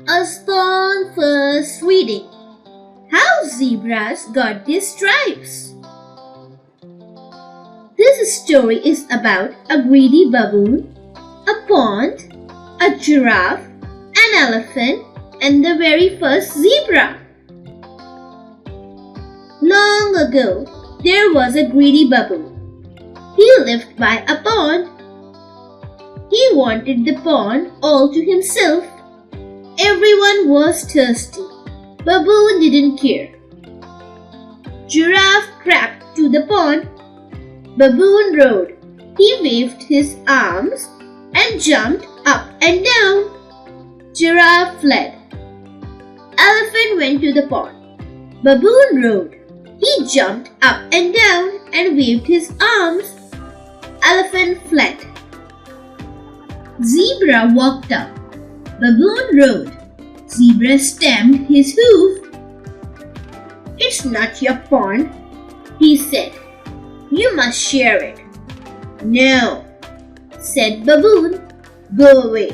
Usborne first reading. How zebras got their stripes. This story is about a greedy baboon, a pond, a giraffe, an elephant, and the very first zebra. Long ago, there was a greedy baboon. He lived by a pond. He wanted the pond all to himself. Everyone was thirsty. Baboon didn't care. Giraffe crept to the pond. Baboon rode. He waved his arms and jumped up and down. Giraffe fled. Elephant went to the pond. Baboon rode. He jumped up and down and waved his arms. Elephant fled. Zebra walked up. Baboon rode. Zebra stamped his hoof. "It's not your pond," he said. "You must share it." "No," said Baboon. "Go away."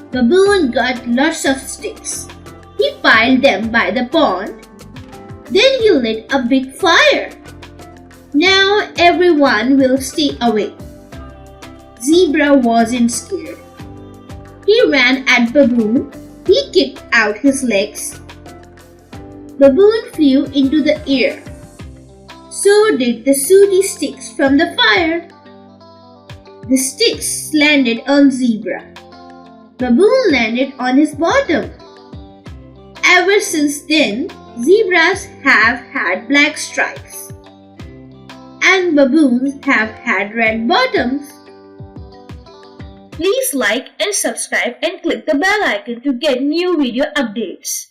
Baboon got lots of sticks. He piled them by the pond. Then he lit a big fire. "Now everyone will stay away." Zebra wasn't scared. He ran at Baboon. He kicked out his legs. Baboon flew into the air. So did the sooty sticks from the fire. The sticks landed on Zebra. Baboon landed on his bottom. Ever since then, zebras have had black stripes, and baboons have had red bottoms. Please like and subscribe and click the bell icon to get new video updates.